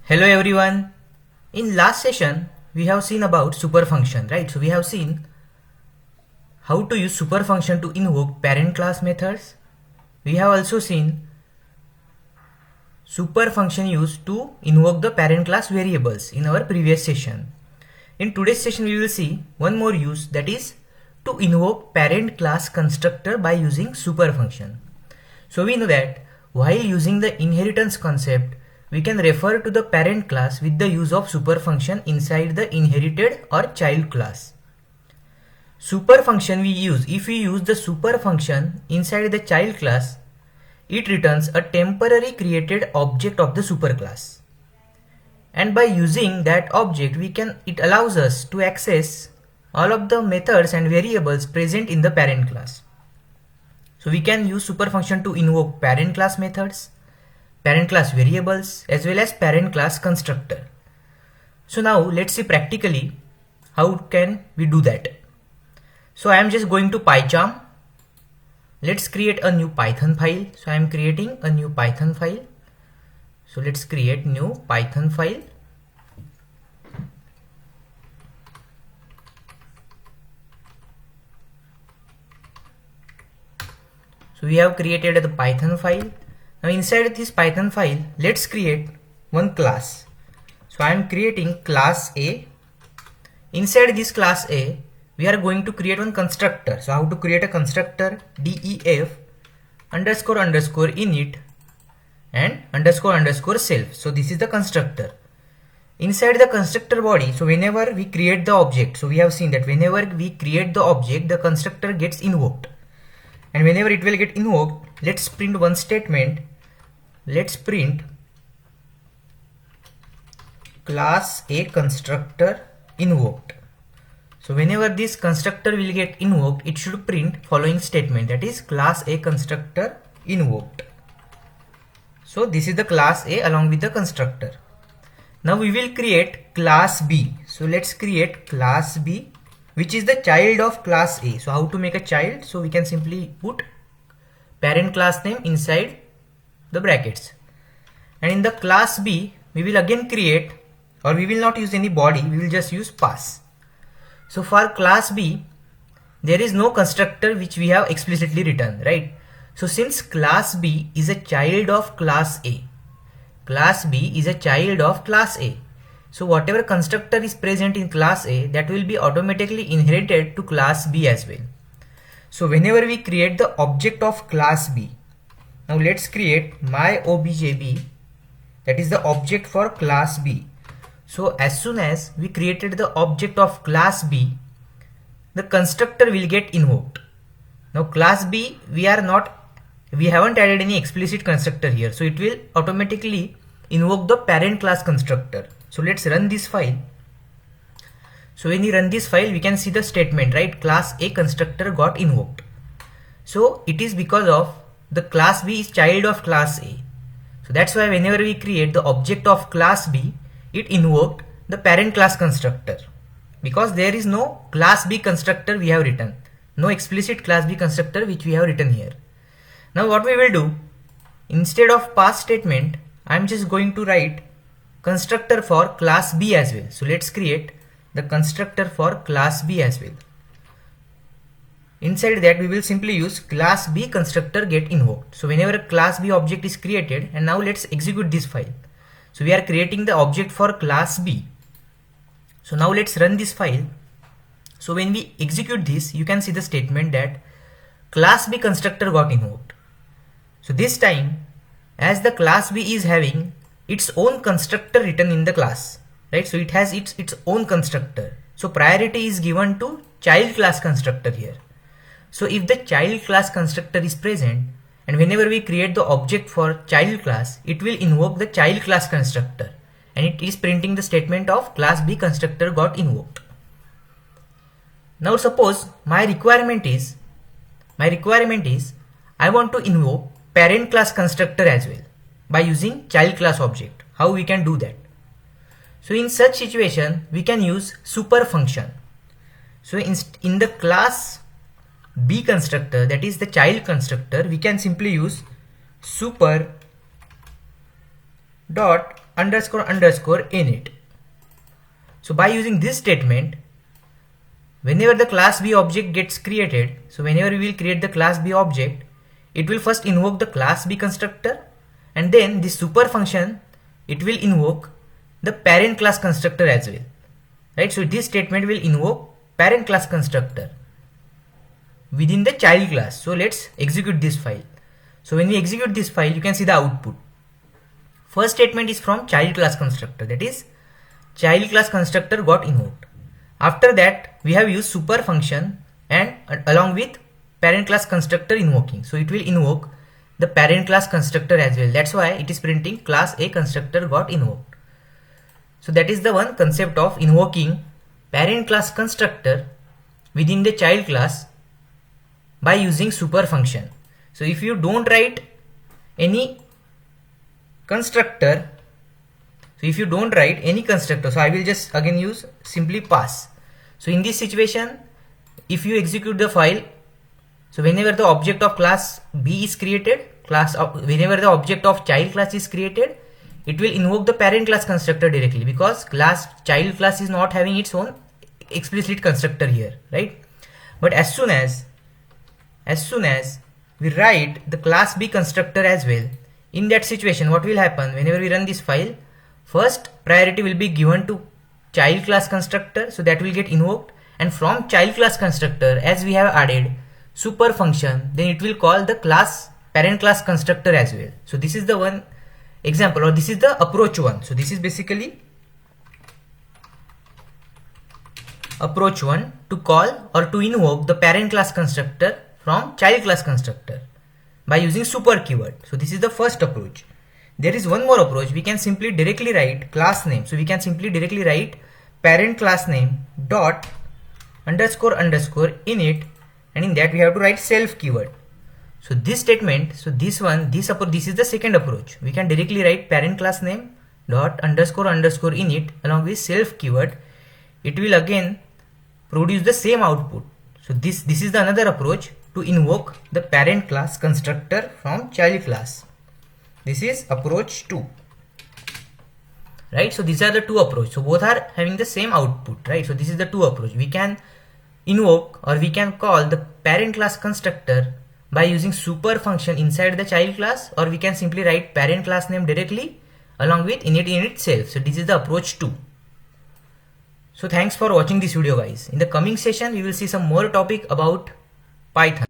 Hello everyone. In last session we have seen about super function, right? So we have seen how to use super function to invoke parent class methods. We have also seen super function used to invoke the parent class variables in our previous session. In today's session we will see one more use, that is to invoke parent class constructor by using super function. So we know that while using the inheritance concept, we can refer to the parent class with the use of super function inside the inherited or child class. Super function we use, if we use the super function inside the child class, it returns a temporary created object of the superclass. And by using that object, it allows us to access all of the methods and variables present in the parent class. So we can use super function to invoke parent class methods, parent class variables, as well as parent class constructor. So now let's see practically how can we do that. So I am just going to PyCharm. Let's create a new Python file. So I am creating a new Python file. So let's create new Python file. So we have created the Python file. Now inside this Python file, let's create one class. So I am creating class A. Inside this class A, we are going to create one constructor. So how to create a constructor? def underscore underscore init and underscore underscore self. So this is the constructor. Inside the constructor body, so whenever we create the object, so we have seen that whenever we create the object, the constructor gets invoked. And whenever it will get invoked, let's print one statement. Let's print class A constructor invoked. So whenever this constructor will get invoked, it should print following statement, that is class A constructor invoked. So this is the class A along with the constructor. Now we will create class B. So let's create class B, which is the child of class A. So how to make a child? So we can simply put parent class name inside the brackets. And in the class B, we will again create, or we will not use any body, we will just use pass. So for class B, there is no constructor which we have explicitly written, right? So since class B is a child of class A, class B is a child of class A. So whatever constructor is present in class A, that will be automatically inherited to class B as well. So whenever we create the object of class B, now let's create my objb, that is the object for class B. So as soon as we created the object of class B, the constructor will get invoked. Now class B, we haven't added any explicit constructor here, so it will automatically invoke the parent class constructor. So let's run this file. So when you run this file, we can see the statement, right? Class A constructor got invoked. So it is because of the class B is child of class A. So that's why whenever we create the object of class B, it invoked the parent class constructor, because there is no class B constructor we have written, no explicit class B constructor which we have written here. Now what we will do, instead of pass statement, I am just going to write constructor for class B as well. So let's create the constructor for class B as well. Inside that we will simply use class B constructor get invoked. So whenever a class B object is created, and now let's execute this file. So we are creating the object for class B. So now let's run this file. So when we execute this, you can see the statement that class B constructor got invoked. So this time, as the class B is having its own constructor written in the class, right? So it has its own constructor. So priority is given to child class constructor here. So if the child class constructor is present, and whenever we create the object for child class, it will invoke the child class constructor, and it is printing the statement of class B constructor got invoked. Now suppose my requirement is I want to invoke parent class constructor as well by using child class object. How we can do that? So in such situation, we can use super function. So in the class B constructor, that is the child constructor, we can simply use super dot underscore underscore init. So by using this statement, whenever the class B object gets created, so whenever we will create the class B object, it will first invoke the class B constructor, and then this super function, it will invoke the parent class constructor as well, right? So this statement will invoke parent class constructor within the child class. So let's execute this file. So when we execute this file, you can see the output. First statement is from child class constructor, that is child class constructor got invoked. After that, we have used super function and along with parent class constructor invoking. So it will invoke the parent class constructor as well. That's why it is printing class A constructor got invoked. So that is the one concept of invoking parent class constructor within the child class by using super function. So if you don't write any constructor, so I will just again use simply pass. So in this situation, if you execute the file, so whenever the object of class B is created, whenever the object of child class is created, it will invoke the parent class constructor directly, because child class is not having its own explicit constructor here, right? But as soon as we write the class B constructor as well, in that situation, what will happen whenever we run this file? First priority will be given to child class constructor, so that will get invoked, and from child class constructor, as we have added super function, then it will call the parent class constructor as well. So this is the one example, or this is the approach one. So this is basically approach one, to call or to invoke the parent class constructor from child class constructor by using super keyword. So this is the first approach. There is one more approach. We can simply directly write class name. So we can simply directly write parent class name dot underscore underscore init, and in that we have to write self keyword. So this statement, so this is the second approach. We can directly write parent class name dot underscore underscore init along with self keyword. It will again produce the same output. So this is the another approach to invoke the parent class constructor from child class. This is approach 2, right? So these are the two approaches. So both are having the same output, right? So this is the two approach. We can invoke or we can call the parent class constructor by using super function inside the child class, or we can simply write parent class name directly along with init in itself. So this is the approach 2. So thanks for watching this video, guys. In the coming session, we will see some more topic about Python.